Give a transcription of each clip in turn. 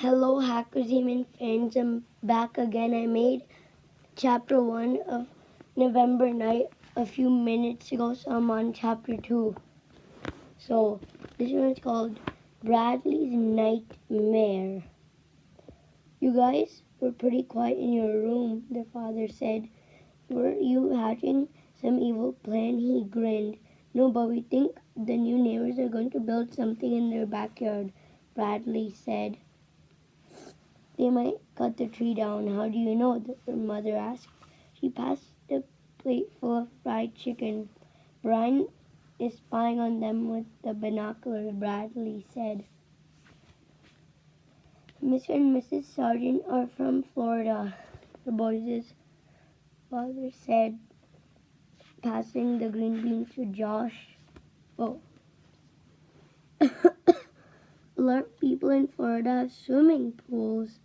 Hello hackers and friends, I'm back again. I made chapter 1 of November night a few minutes ago, so I'm on chapter 2. So this one is called Bradley's Nightmare. You guys were pretty quiet in your room, the father said. Were you hatching some evil plan? He grinned. No, but we think the new neighbors are going to build something in their backyard, Bradley said. They might cut the tree down. How do you know? Her mother asked. She passed the plate full of fried chicken. Brian is spying on them with the binoculars, Bradley said. Mr. and Mrs. Sargent are from Florida, the boys' father said, passing the green beans to Josh. Oh. A lot of people in Florida have swimming pools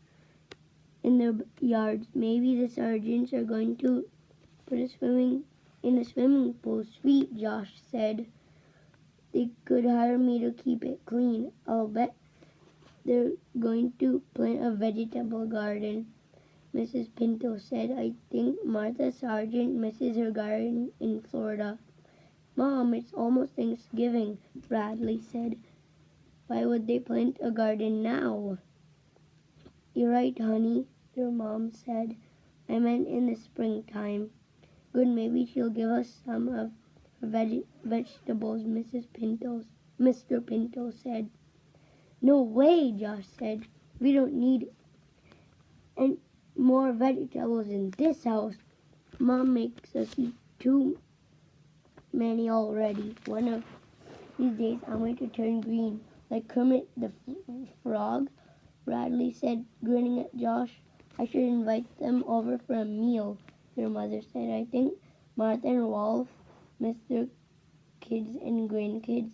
in their yards. Maybe the Sargents are going to put a swimming pool. Sweet, Josh said. They could hire me to keep it clean. I'll bet they're going to plant a vegetable garden, Mrs. Pinto said. I think Martha Sargent misses her garden in Florida. Mom, it's almost Thanksgiving, Bradley said. Why would they plant a garden now? You're right, honey, their mom said. I meant in the springtime. Good, maybe she'll give us some of her vegetables, Mr. Pinto said. No way, Josh said. We don't need any more vegetables in this house. Mom makes us eat too many already. One of these days I'm going to turn green, like Kermit the Frog, Bradley said, grinning at Josh. I should invite them over for a meal, their mother said. I think Martha and Rolf, Mr. Kids and Grandkids,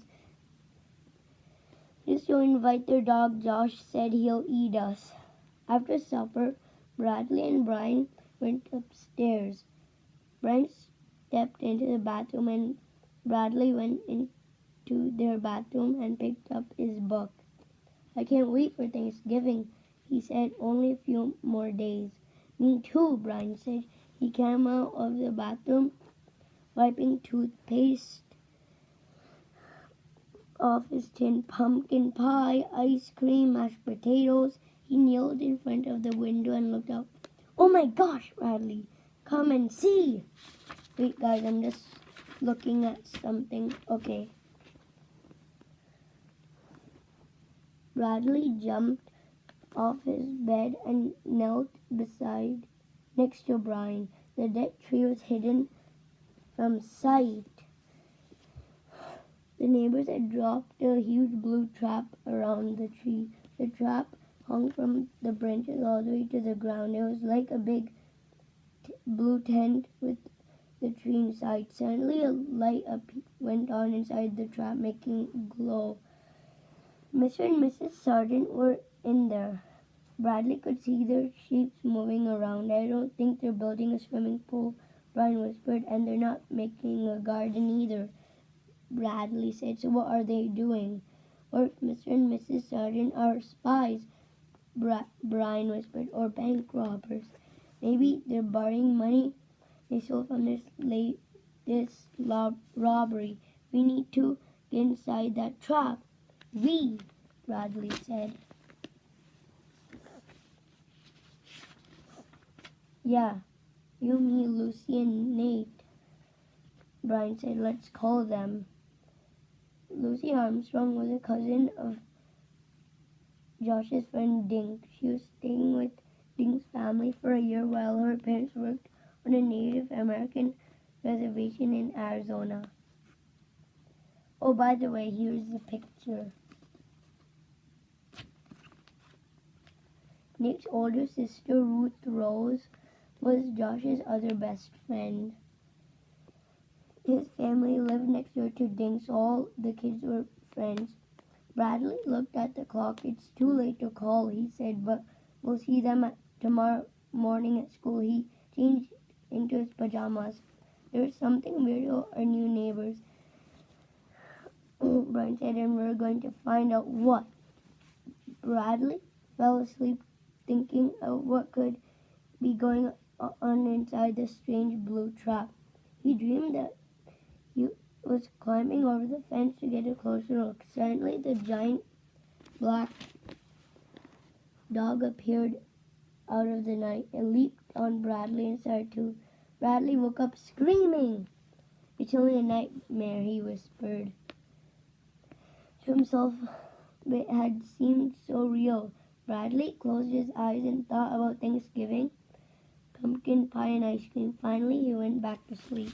just to invite their dog. Josh said he'll eat us. After supper, Bradley and Brian went upstairs. Brian stepped into the bathroom and Bradley went into their bathroom and picked up his book. I can't wait for Thanksgiving, he said. Only a few more days. Me too, Brian said. He came out of the bathroom, wiping toothpaste off his tin. Pumpkin pie, ice cream, mashed potatoes. He kneeled in front of the window and looked out. Oh my gosh, Bradley, come and see. Wait, guys, I'm just looking at something. Okay. Bradley jumped off his bed and knelt next to Brian. The dead tree was hidden from sight. The neighbors had dropped a huge blue trap around the tree. The trap hung from the branches all the way to the ground. It was like a big blue tent with the tree inside. Suddenly a light went on inside the trap, making it glow. Mr. and Mrs. Sargent were in there. Bradley could see their sheep moving around. I don't think they're building a swimming pool, Brian whispered, and they're not making a garden either, Bradley said. So what are they doing? Or if Mr. and Mrs. Sargent are spies, Brian whispered, or bank robbers. Maybe they're borrowing money they stole from this latest robbery. We need to get inside that trap. We, Bradley said. Yeah, you, me, Lucy, and Nate, Brian said. Let's call them. Lucy Armstrong was a cousin of Josh's friend Dink. She was staying with Dink's family for a year while her parents worked on a Native American reservation in Arizona. Oh, by the way, here's the picture. Nick's older sister, Ruth Rose, was Josh's other best friend. His family lived next door to Dink's. All the kids were friends. Bradley looked at the clock. It's too late to call, he said, but we'll see them tomorrow morning at school. He changed into his pajamas. There's something weird about our new neighbors, Brian said, and we're going to find out what. Bradley fell asleep thinking of what could be going on inside the strange blue trap. He dreamed that he was climbing over the fence to get a closer look. Suddenly, the giant black dog appeared out of the night. It leaped on Bradley and started to. Bradley woke up screaming. "It's only a nightmare," he whispered to himself. It had seemed so real. Bradley closed his eyes and thought about Thanksgiving, pumpkin pie, and ice cream. Finally, he went back to sleep.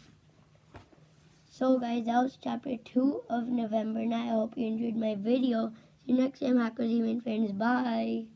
So guys, that was chapter 2 of November, and I hope you enjoyed my video. See you next time, hackers, even friends. Bye!